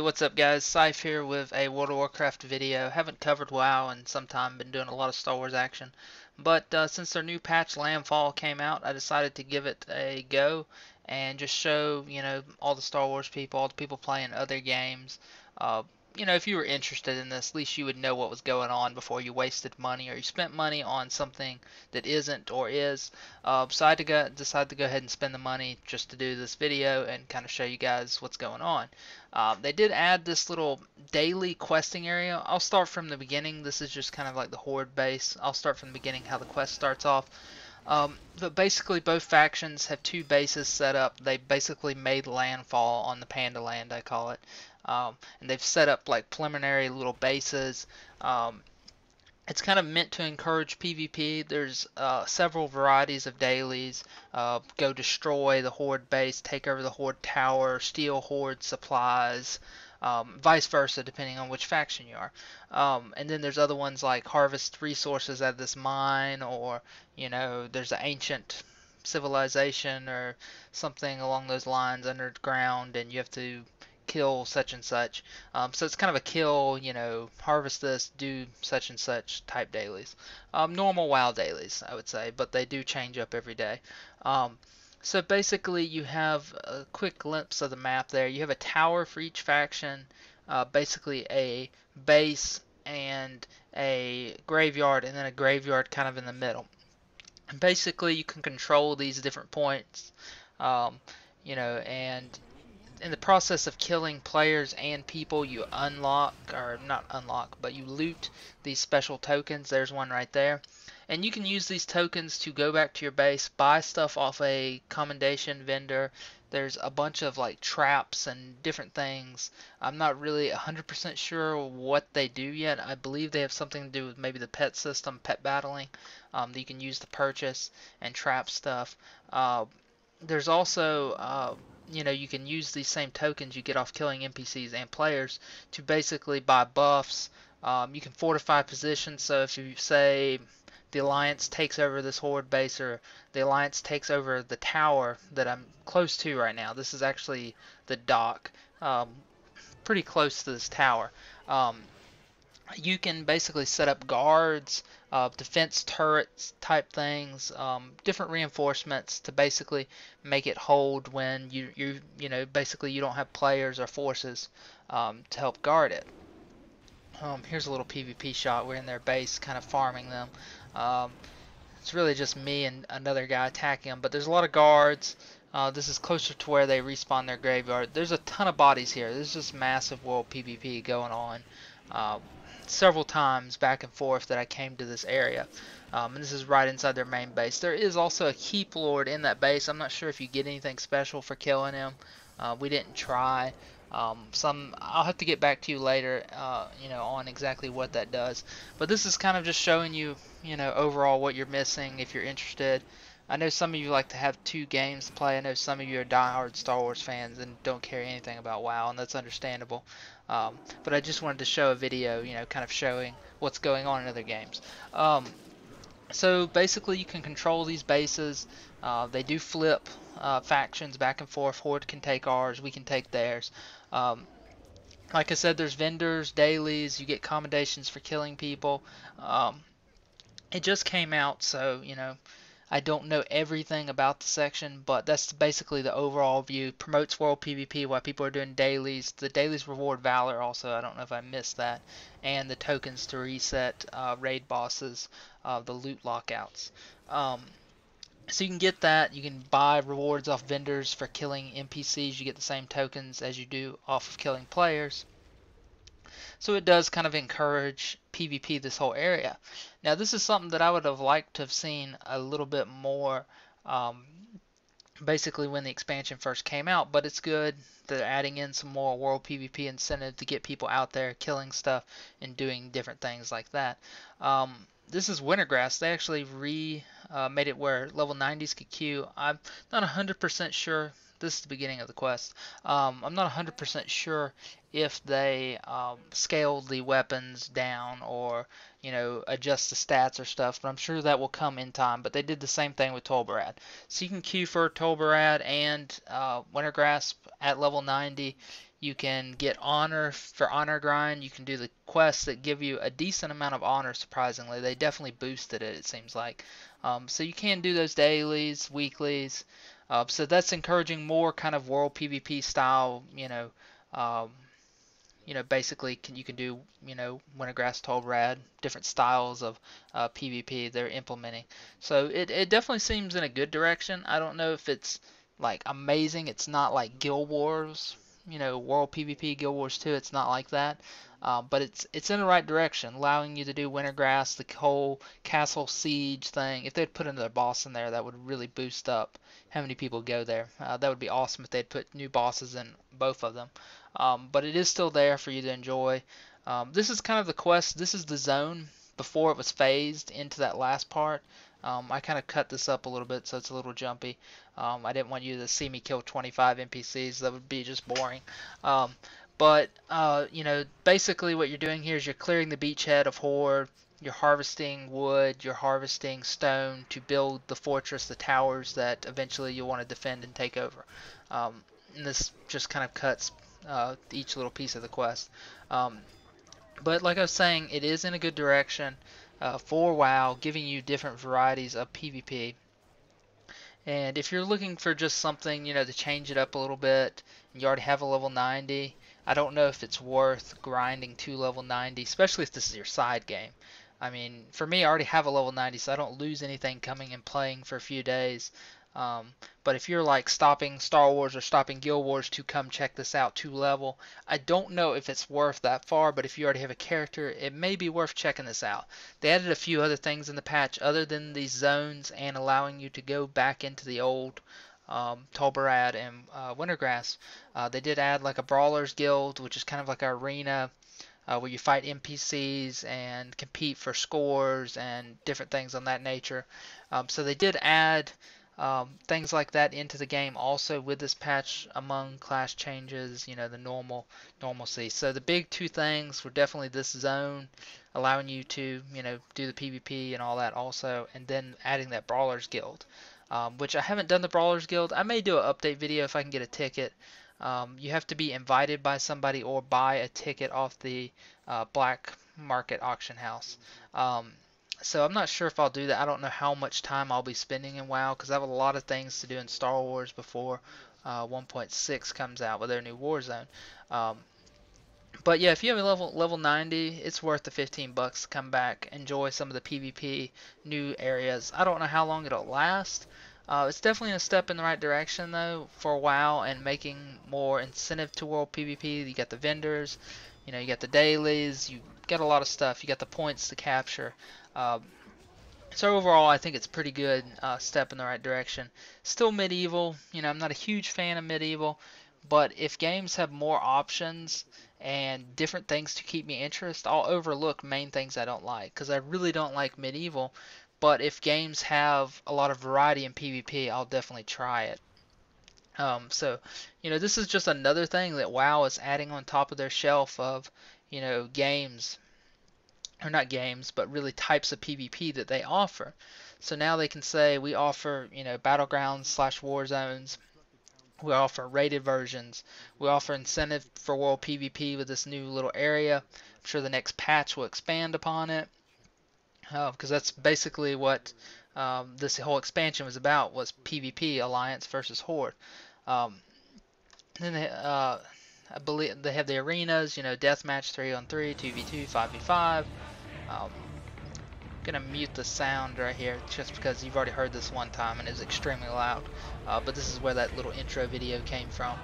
What's up guys? Scythe here with a World of Warcraft video. Haven't covered WoW in some time, been doing a lot of Star Wars action. But since their new patch Landfall came out, I decided to give it a go and just show, all the Star Wars people, all the people playing other games. Uh, if you were interested in this, at least you would know what was going on before you wasted money or you spent money on something that isn't or is. Decided to go ahead and spend the money just to do this video and kind of show you guys what's going on. They did add this little daily questing area. I'll start from the beginning. This is just kind of like the Horde base. I'll start from the beginning how the quest starts off. But basically both factions have two bases set up. They basically made landfall on the Panda Land, I call it. And they've set up like preliminary little bases. It's kind of meant to encourage PvP. There's several varieties of dailies. Go destroy the Horde base, take over the Horde tower, steal Horde supplies, vice versa, depending on which faction you are. And then there's other ones like harvest resources out of this mine, or there's an ancient civilization or something along those lines underground, and you have to kill such and such. So it's kind of a kill, harvest this, do such and such type dailies. Normal WoW dailies, I would say, but they do change up every day. So basically you have a quick glimpse of the map there. You have a tower for each faction, basically a base and a graveyard, and then a graveyard kind of in the middle. And basically you can control these different points, and in the process of killing players and people, you unlock, or not unlock, but you loot these special tokens. There's one right there. And you can use these tokens to go back to your base, buy stuff off a commendation vendor. There's a bunch of like traps and different things. I'm not really 100% sure what they do yet. I believe they have something to do with maybe the pet system, pet battling, that you can use to purchase and trap stuff. There's also you can use these same tokens you get off killing NPCs and players to basically buy buffs. You can fortify positions, so if you say the Alliance takes over this Horde base, or the Alliance takes over the tower that I'm close to right now. This is actually the dock, pretty close to this tower. You can basically set up guards, defense turrets type things, different reinforcements to basically make it hold when basically you don't have players or forces to help guard it. Here's a little PvP shot. We're in their base kind of farming them. It's really just me and another guy attacking them, but there's a lot of guards. This is closer to where they respawn their graveyard. There's a ton of bodies here. There's just massive world PvP going on. Several times back and forth that I came to this area, and this is right inside their main base. There is also a keep lord in that base. I'm not sure if you get anything special for killing him. We didn't try. I'll have to get back to you later, on exactly what that does. But this is kind of just showing you, overall what you're missing if you're interested. I know some of you like to have two games to play. I know some of you are diehard Star Wars fans and don't care anything about WoW, and that's understandable. But I just wanted to show a video, kind of showing what's going on in other games. So basically you can control these bases. They do flip factions back and forth. Horde can take ours, we can take theirs. Like I said, there's vendors, dailies, you get commendations for killing people. It just came out, so I don't know everything about the section, but that's basically the overall view. Promotes world PvP while people are doing dailies. The dailies reward valor also, I don't know if I missed that. And the tokens to reset raid bosses, the loot lockouts. So you can get that. You can buy rewards off vendors for killing NPCs. You get the same tokens as you do off of killing players. So it does kind of encourage PvP, this whole area. Now this is something that I would have liked to have seen a little bit more basically when the expansion first came out, but it's good. They're adding in some more world PvP incentive to get people out there killing stuff and doing different things like that. This is Wintergrass. They actually made it where level 90s could queue. I'm not 100% sure. This is the beginning of the quest. I'm not 100% sure if they scaled the weapons down or adjust the stats or stuff, but I'm sure that will come in time. But they did the same thing with Tolbarad. So you can queue for Tolbarad and Wintergrasp at level 90. You can get honor for honor grind. You can do the quests that give you a decent amount of honor, surprisingly. They definitely boosted it, it seems like. So you can do those dailies, weeklies. So that's encouraging more kind of world PvP style, um, basically you can do, Wintergrass, Tolrad, different styles of PvP they're implementing. So it definitely seems in a good direction. I don't know if it's like amazing. It's not like Guild Wars, World PvP, Guild Wars 2. It's not like that. But it's in the right direction, allowing you to do Wintergrass, the whole castle siege thing. If they'd put another boss in there, that would really boost up how many people go there. That would be awesome if they'd put new bosses in both of them. But it is still there for you to enjoy. This is kind of the quest. This is the zone before it was phased into that last part. I kind of cut this up a little bit so it's a little jumpy. I didn't want you to see me kill 25 NPCs. That would be just boring. But basically what you're doing here is you're clearing the beachhead of Horde. You're harvesting wood, you're harvesting stone to build the fortress, the towers that eventually you'll want to defend and take over. And this just kind of cuts each little piece of the quest. But like I was saying, it is in a good direction for WoW, giving you different varieties of PvP. And if you're looking for just something, to change it up a little bit, and you already have a level 90, I don't know if it's worth grinding to level 90, especially if this is your side game. I mean, for me, I already have a level 90, so I don't lose anything coming and playing for a few days. But if you're like stopping Star Wars or stopping Guild Wars to come check this out to level, I don't know if it's worth that far, but if you already have a character, it may be worth checking this out. They added a few other things in the patch other than these zones and allowing you to go back into the old Tolbarad and Wintergrass. They did add like a Brawlers Guild, which is kind of like an arena where you fight NPCs and compete for scores and different things on that nature. So they did add things like that into the game also with this patch among class changes, the normalcy. So the big two things were definitely this zone, allowing you to, do the PvP and all that also, and then adding that Brawlers Guild, which I haven't done the Brawlers Guild. I may do an update video if I can get a ticket. You have to be invited by somebody or buy a ticket off the black market auction house. So I'm not sure if I'll do that. I don't know how much time I'll be spending in WoW because I have a lot of things to do in Star Wars before 1.6 comes out with their new Warzone. Um, but yeah, if you have a level 90, it's worth the 15 bucks to come back, enjoy some of the PvP new areas. I don't know how long it'll last. It's definitely a step in the right direction though for WoW and making more incentive to world PvP. You got the vendors, you got the dailies, you got a lot of stuff. You got the points to capture. Um, so overall, I think it's pretty good step in the right direction. Still medieval. I'm not a huge fan of medieval, but if games have more options and different things to keep me interested, I'll overlook main things I don't like because I really don't like medieval. But if games have a lot of variety in PvP, I'll definitely try it. So, this is just another thing that WoW is adding on top of their shelf of, games or not games, but really types of PvP that they offer. So now they can say we offer, battlegrounds slash war zones. We offer rated versions. We offer incentive for world PvP with this new little area. I'm sure the next patch will expand upon it, because that's basically what this whole expansion was about, was PvP, Alliance versus Horde. Um, then I believe they have the arenas, deathmatch 3-on-3, 2v2, 5v5. Gonna mute the sound right here just because you've already heard this one time and it's extremely loud. But this is where that little intro video came from.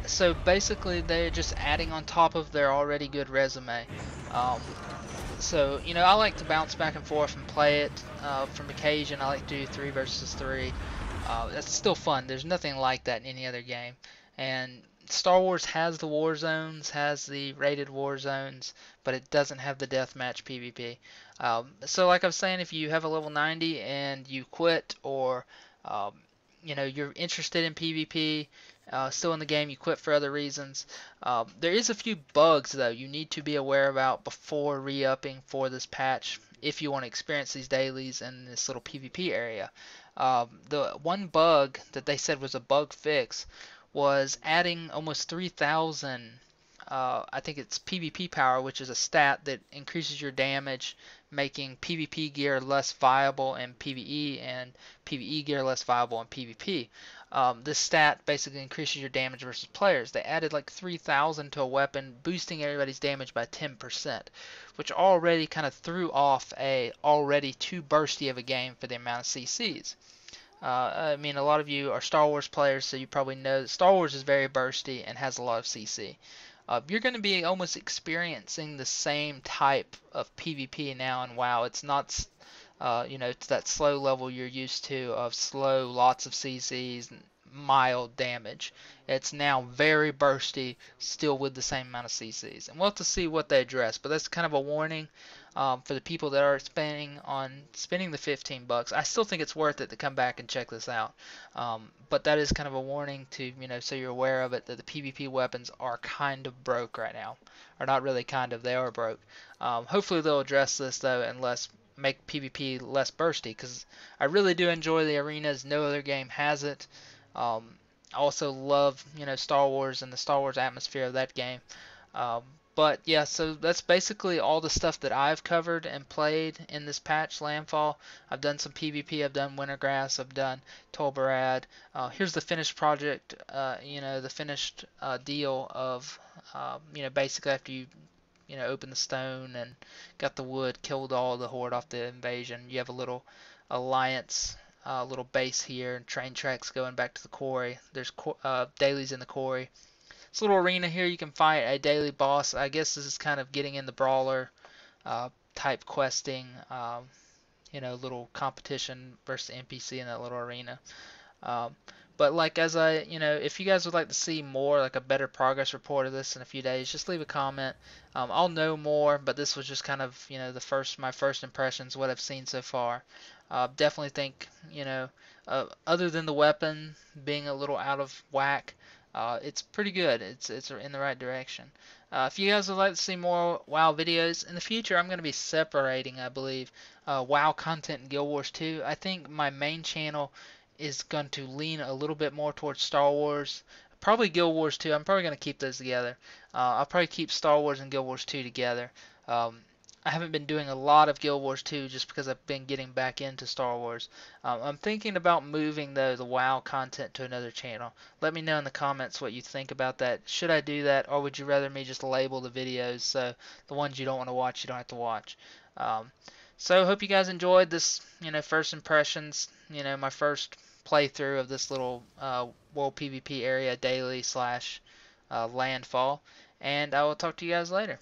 So basically they're just adding on top of their already good resume. So I like to bounce back and forth and play it. From occasion I like to do 3 versus 3. That's still fun. There's nothing like that in any other game. And Star Wars has the war zones, has the rated war zones, but it doesn't have the deathmatch PvP. So like I was saying, if you have a level 90 and you quit, or you're interested in PvP, still in the game, you quit for other reasons. There is a few bugs though you need to be aware about before re-upping for this patch if you want to experience these dailies in this little PvP area. The one bug that they said was a bug fix was adding almost 3,000. I think it's PvP power, which is a stat that increases your damage, making PvP gear less viable in PvE and PvE gear less viable in PvP. This stat basically increases your damage versus players. They added like 3,000 to a weapon, boosting everybody's damage by 10%, which already kind of threw off a already too bursty of a game for the amount of CCs. I mean, a lot of you are Star Wars players, so you probably know that Star Wars is very bursty and has a lot of CC. You're going to be almost experiencing the same type of PvP now in WoW. It's not, it's that slow level you're used to of slow, lots of CCs, and mild damage. It's now very bursty, still with the same amount of CCs. And we'll have to see what they address, but that's kind of a warning for the people that are spending the $15. I still think it's worth it to come back and check this out. But that is kind of a warning to, so you're aware of it, that the PvP weapons are kind of broke right now. Or not really kind of, they are broke. Hopefully they'll address this though, and make PvP less bursty, because I really do enjoy the arenas. No other game has it. I also love, Star Wars and the Star Wars atmosphere of that game. Um, but yeah, so that's basically all the stuff that I've covered and played in this patch, Landfall. I've done some PvP, I've done Wintergrass, I've done Tolbarad. Here's the finished project, the finished deal of, basically after you open the stone and got the wood, killed all the horde off the invasion. You have a little alliance, little base here, and train tracks going back to the quarry. There's dailies in the quarry. This little arena here, you can fight a daily boss. I guess this is kind of getting in the brawler type questing, little competition versus NPC in that little arena. Um, but like if you guys would like to see more, like a better progress report of this in a few days, just leave a comment. I'll know more, but this was just kind of, my first impressions, what I've seen so far. Definitely think, other than the weapon being a little out of whack, it's pretty good. It's in the right direction. If you guys would like to see more WoW videos in the future, I'm going to be separating, I believe, WoW content and Guild Wars 2. I think my main channel is going to lean a little bit more towards Star Wars. Probably Guild Wars 2. I'm probably going to keep those together. I'll probably keep Star Wars and Guild Wars 2 together. I haven't been doing a lot of Guild Wars 2 just because I've been getting back into Star Wars. I'm thinking about moving though the WoW content to another channel. Let me know in the comments what you think about that. Should I do that, or would you rather me just label the videos so the ones you don't want to watch you don't have to watch? So hope you guys enjoyed this, first impressions, my first playthrough of this little World PvP area daily slash landfall, and I will talk to you guys later.